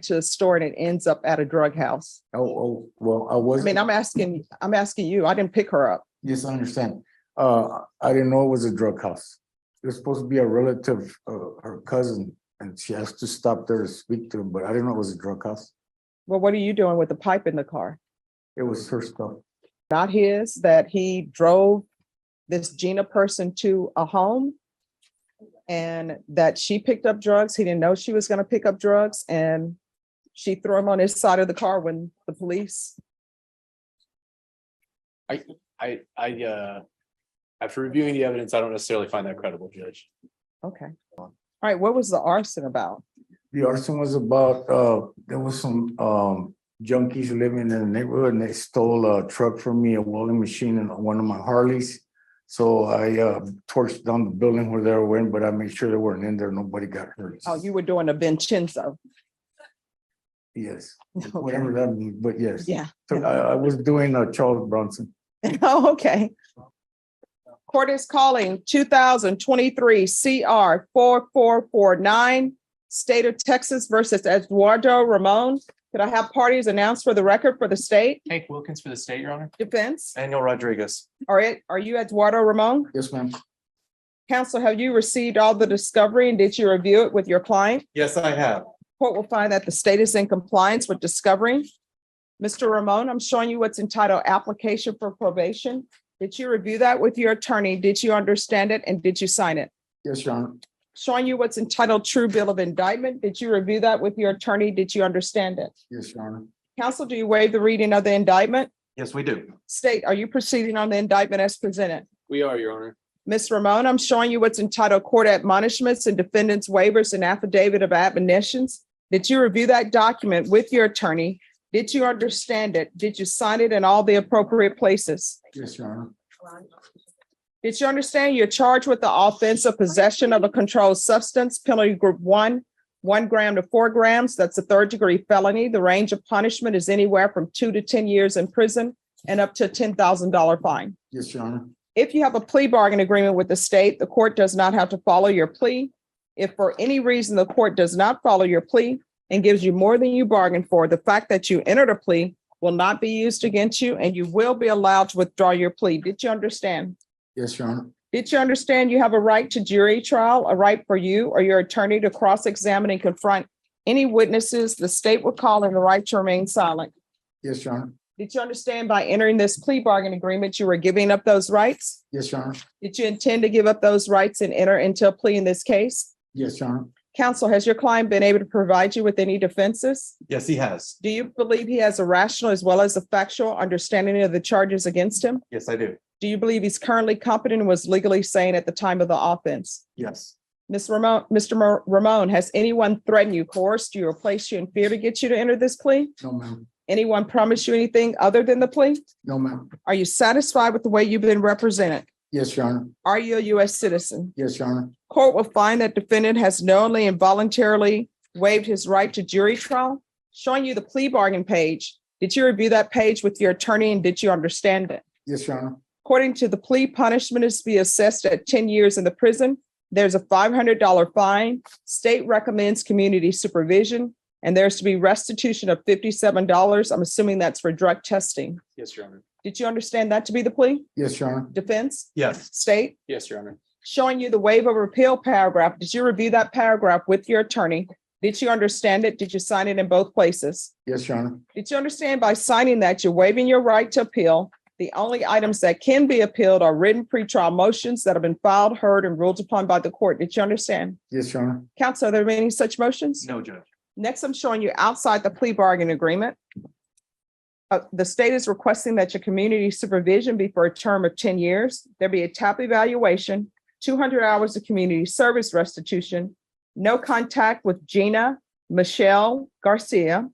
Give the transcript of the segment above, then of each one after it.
to a store and it ends up at a drug house? Well, I I was. mean, I'm asking you. I didn't pick her up. Yes, I understand. I didn't know it was a drug house. It was supposed to be a relative, her cousin, and she has to stop there to speak to him, but I didn't know it was a drug house. Well, what are you doing with the pipe in the car? It was her stuff. Not his, that he drove this Gina person to a home and that she picked up drugs. He didn't know she was going to pick up drugs and she threw him on his side of the car when the police. After reviewing the evidence, I don't necessarily find that credible, Judge. Okay. All right. What was the arson about? The arson was about, there was some junkies living in the neighborhood and they stole a truck from me, a welding machine and one of my Harleys. So I torched down the building where they were in, but I made sure they weren't in there. Nobody got hurt. Oh, you were doing a Vincenzo. Yes, Okay. whatever that means, but yes. Yeah. So I was doing Charles Bronson. Oh, okay. Court is calling 2023 CR 4449, State of Texas versus Eduardo Ramone. Could I have parties announced for the record for the state? Hank Wilkins for the state, Your Honor. Defense. Daniel Rodriguez. All right. Are you Eduardo Ramone? Yes, ma'am. Counsel, have you received all the discovery and did you review it with your client? Yes, I have. Court will find that the state is in compliance with discovery. Mr. Ramone, I'm showing you what's entitled application for probation. Did you review that with your attorney? Did you understand it and did you sign it? Yes, Your Honor. Showing you what's entitled true bill of indictment. Did you review that with your attorney? Did you understand it? Yes, Your Honor. Counsel, do you waive the reading of the indictment? Yes, we do. State, are you proceeding on the indictment as presented? We are, Your Honor. Ms. Ramone, I'm showing you what's entitled court admonishments and defendants waivers and affidavit of admonitions. Did you review that document with your attorney? Did you understand it? Did you sign it in all the appropriate places? Yes, Your Honor. Did you understand you're charged with the offense of possession of a controlled substance, penalty group 1 gram to 4 grams? That's a third-degree felony. The range of punishment is anywhere from 2 to 10 years in prison and up to a $10,000 fine. Yes, Your Honor. If you have a plea bargain agreement with the state, the court does not have to follow your plea. If for any reason the court does not follow your plea and gives you more than you bargained for, the fact that you entered a plea will not be used against you and you will be allowed to withdraw your plea. Did you understand? Yes, Your Honor. Did you understand you have a right to jury trial, a right for you or your attorney to cross-examine and confront any witnesses the state would call and the right to remain silent? Yes, Your Honor. Did you understand by entering this plea bargain agreement, you were giving up those rights? Yes, Your Honor. Did you intend to give up those rights and enter into a plea in this case? Yes, Your Honor. Counsel, has your client been able to provide you with any defenses? Yes, he has. Do you believe he has a rational as well as a factual understanding of the charges against him? Yes, I do. Do you believe he's currently competent and was legally sane at the time of the offense? Yes. Mr. Ramone, has anyone threatened you, coerced you, or placed you in fear to get you to enter this plea? No, ma'am. Anyone promised you anything other than the plea? No, ma'am. Are you satisfied with the way you've been represented? Yes, Your Honor. Are you a U.S. citizen? Yes, Your Honor. Court will find that defendant has knowingly and voluntarily waived his right to jury trial. Showing you the plea bargain page. Did you review that page with your attorney and did you understand it? Yes, Your Honor. According to the plea, punishment is to be assessed at 10 years in the prison. There's a $500 fine. State recommends community supervision, and there's to be restitution of $57. I'm assuming that's for drug testing. Yes, Your Honor. Did you understand that to be the plea? Yes, Your Honor. Defense? Yes. State? Yes, Your Honor. Showing you the waiver of repeal paragraph. Did you review that paragraph with your attorney? Did you understand it? Did you sign it in both places? Yes, Your Honor. Did you understand by signing that you're waiving your right to appeal? The only items that can be appealed are written pretrial motions that have been filed, heard, and ruled upon by the court. Did you understand? Yes, Your Honor. Counsel, are there any such motions? No, Judge. Next, I'm showing you outside the plea bargain agreement. The state is requesting that your community supervision be for a term of 10 years. There be a TAP evaluation, 200 hours of community service restitution, no contact with Gina, Michelle Garcia,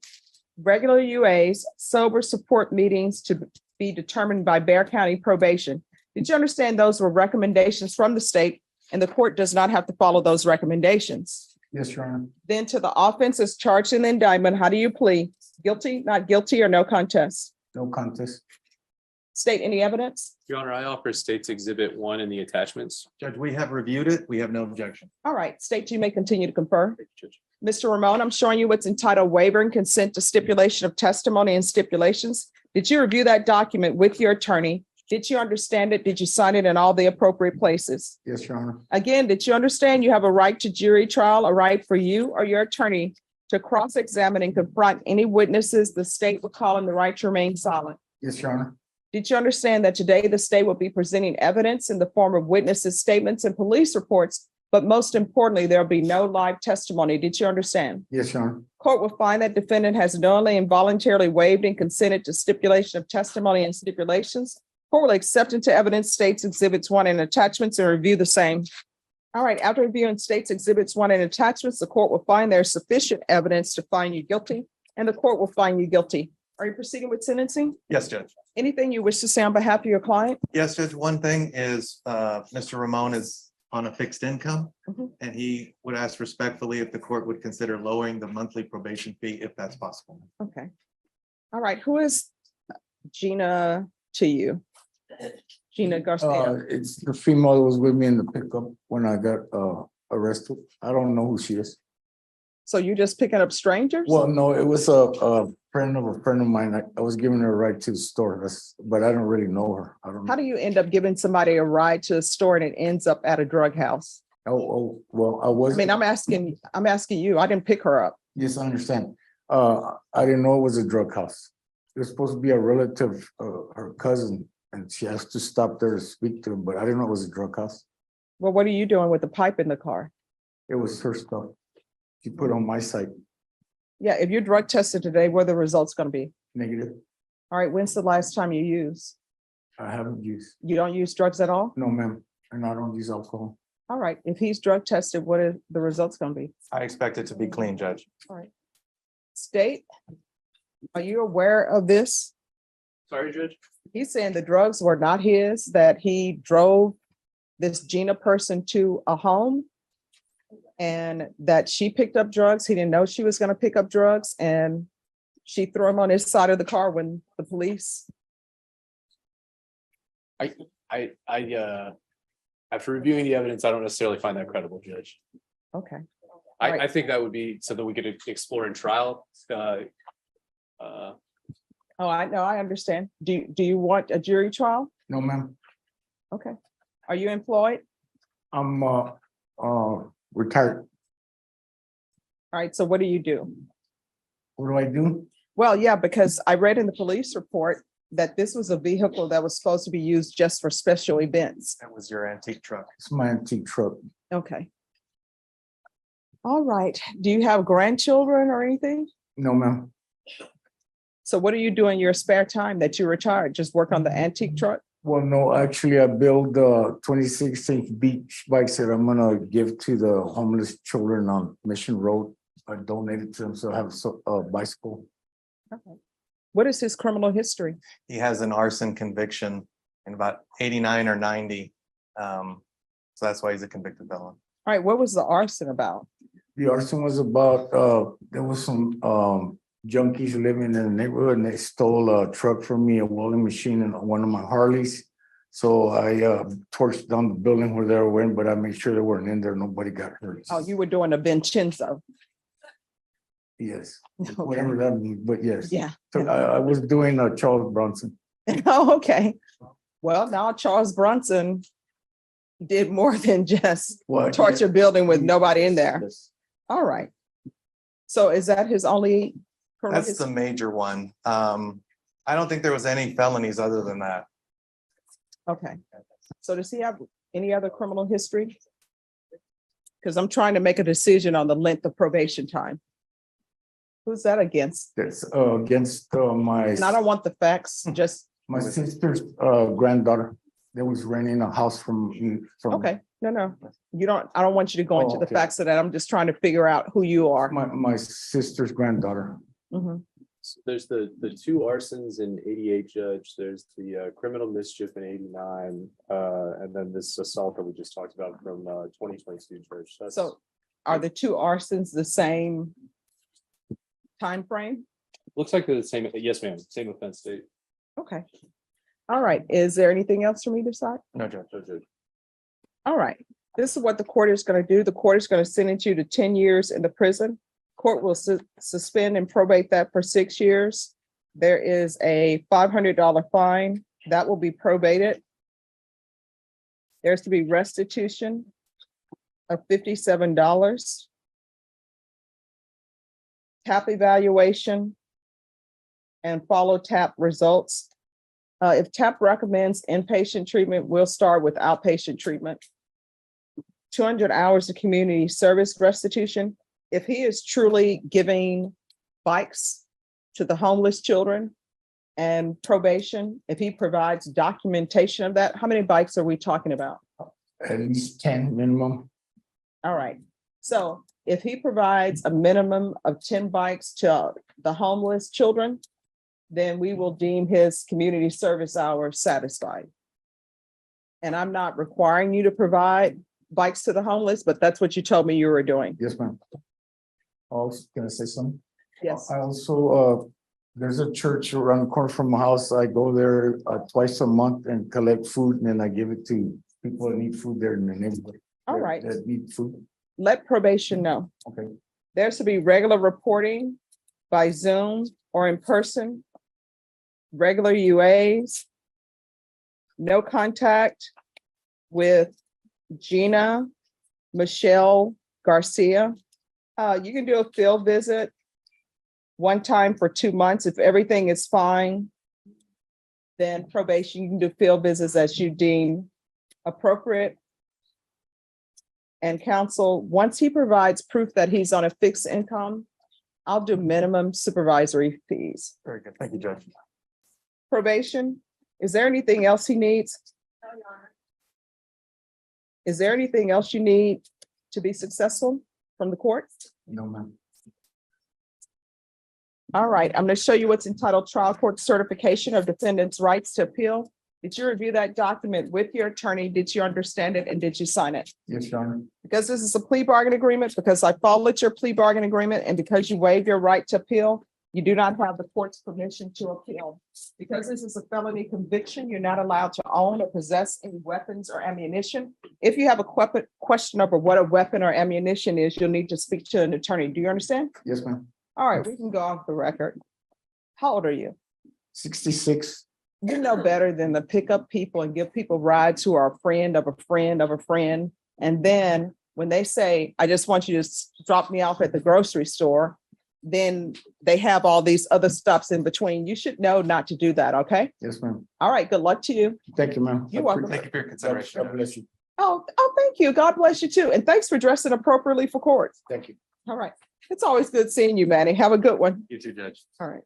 regular UAs, sober support meetings to be determined by Bexar County probation. Did you understand those were recommendations from the state and the court does not have to follow those recommendations? Yes, Your Honor. Then to the offense as charged in the indictment, how do you plead? Guilty, not guilty, or no contest? No contest. State any evidence? Your Honor, I offer State's Exhibit 1 in the attachments. Judge, we have reviewed it. We have no objection. All right, state, you may continue to confer. Judge. Mr. Ramone, I'm showing you what's entitled waiver and consent to stipulation of testimony and stipulations. Did you review that document with your attorney? Did you understand it? Did you sign it in all the appropriate places? Yes, Your Honor. Again, did you understand you have a right to jury trial, a right for you or your attorney to cross-examine and confront any witnesses the state would call in the right to remain silent? Yes, Your Honor. Did you understand that today the state will be presenting evidence in the form of witnesses' statements and police reports, but most importantly, there'll be no live testimony? Did you understand? Yes, Your Honor. Court will find that defendant has knowingly and voluntarily waived and consented to stipulation of testimony and stipulations. Court will accept into evidence states exhibits 1 and attachments and review the same. All right, after reviewing states exhibits 1 and attachments, the court will find there's sufficient evidence to find you guilty, and the court will find you guilty. Are you proceeding with sentencing? Yes, Judge. Anything you wish to say on behalf of your client? Yes, Judge. One thing is, Mr. Ramone is on a fixed income. Mhm. And he would ask respectfully if the court would consider lowering the monthly probation fee if that's possible. Okay. All right, who is Gina to you? Gina Garcia. It's the female that was with me in the pickup when I got arrested. I don't know who she is. So you just picking up strangers? Well, no, it was a friend of mine. I was giving her a ride to the store, but I don't really know her. I don't How know. do you end up giving somebody a ride to a store and it ends up at a drug house? Well, I I was. mean, I'm asking you. I didn't pick her up. Yes, I understand. I didn't know it was a drug house. It was supposed to be a relative, her cousin, and she has to stop there to speak to him, but I didn't know it was a drug house. Well, what are you doing with the pipe in the car? It was her stuff. She put on my site, Yeah, if you're drug tested today, what are the results going to be? negative. All right, when's the last time you used? I haven't used, You don't use drugs at all? no, ma'am, and I don't use alcohol. All right, if he's drug tested, what are the results going to be? I expect it to be clean, Judge. All right. State, are you aware of this? Sorry, Judge. He's saying the drugs were not his, that he drove this Gina person to a home and that she picked up drugs. He didn't know she was going to pick up drugs and she threw him on his side of the car when the police. After reviewing the evidence, I don't necessarily find that credible, Judge. Okay. I think that would be something we could explore in trial. Oh, I know, I understand. Do you want a jury trial? No, ma'am, Okay. Are you employed? I'm retired. All right, so what do you do? What do I do? Well, yeah, because I read in the police report that this was a vehicle that was supposed to be used just for special events. That was your antique truck. It's my antique truck. Okay. All right. Do you have grandchildren or anything? No, ma'am. So what do you do in your spare time that you retired? Just work on the antique truck? Well, no, actually, I built 26-inch beach bikes that I'm gonna give to the homeless children on Mission Road. I donated to them, so I have a bicycle. Okay. What is his criminal history? He has an arson conviction in about 89 or 90. So that's why he's a convicted felon. All right, what was the arson about? The arson was about, there was some junkies living in the neighborhood and they stole a truck from me, a welding machine and one of my Harleys. So I torched down the building where they were in, but I made sure they weren't in there. Nobody got hurt. Oh, you were doing a Vincenzo. Yes, Okay. whatever that means, but yes. Yeah. So I was doing Charles Bronson. Oh, okay. Well, now Charles Bronson did more than just What? torch a building with nobody in there. Yes. All right. So is that his only? criminal That's the history? major one. I don't think there was any felonies other than that. Okay. So does he have any other criminal history? Because I'm trying to make a decision on the length of probation time. Who's that against? That's against my, And I don't want the facts, just, my sister's granddaughter that was renting a house from. okay, no, you don't, I don't want you to go into Oh, the okay. facts of that. I'm just trying to figure out who you are. My sister's granddaughter. Mhm. So there's the two arsons in 88, Judge. There's the criminal mischief in 89, and then this assault that we just talked about from 2022, Judge. That's- So are the two arsons the same time frame? looks like they're the same. Yes, ma'am. Same offense date. Okay. All right. Is there anything else from either side? No, Judge. So, Judge. All right. This is what the court is going to do. The court is going to sentence you to 10 years in the prison Court will suspend and probate that for 6 years. There is a $500 fine that will be probated. There's to be restitution of $57. TAP evaluation and follow TAP results. If TAP recommends inpatient treatment, we'll start with outpatient treatment. 200 hours of community service restitution. If he is truly giving bikes to the homeless children and probation, if he provides documentation of that, how many bikes are we talking about? At least 10 minimum. All right, so if he provides a minimum of 10 bikes to the homeless children, then we will deem his community service hours satisfied. And I'm not requiring you to provide bikes to the homeless, but that's what you told me you were doing. Yes, ma'am. Also, can I say something? Yes. I also, there's a church around the corner from my house. I go there twice a month and collect food, and then I give it to people that need food there in the neighborhood. All right, That need food. let probation know. Okay. There's to be regular reporting by Zoom or in person, regular UAs, no contact with Gina, Michelle Garcia. You can do a field visit one time for 2 months. If everything is fine, then probation, you can do field visits as you deem appropriate. And counsel, once he provides proof that he's on a fixed income, I'll do minimum supervisory fees. Very good. Thank you, Judge. Probation, is there anything else he needs? Is there anything else you need to be successful from the court? No, ma'am. All right, I'm going to show you what's entitled Trial Court Certification of Defendant's Rights to Appeal. Did you review that document with your attorney? Did you understand it and did you sign it? Yes, Your Honor. Because this is a plea bargain agreement, because I followed your plea bargain agreement, and because you waive your right to appeal, you do not have the court's permission to appeal. Because this is a felony conviction, you're not allowed to own or possess any weapons or ammunition. If you have a question over what a weapon or ammunition is, you'll need to speak to an attorney. Do you understand? Yes, ma'am. All right, we can go off the record. How old are you? 66. You know better than to pick up people and give people rides who are a friend of a friend of a friend. And then when they say, I just want you to drop me off at the grocery store, then they have all these other stops in between. You should know not to do that, okay? Yes, ma'am. All right, good luck to you. Thank you, ma'am. You're welcome. Thank you for your God consideration. bless you. Oh, thank you. God bless you too. And thanks for dressing appropriately for court. Thank you. All right. It's always good seeing you, Manny. Have a good one. You too, Judge. All right.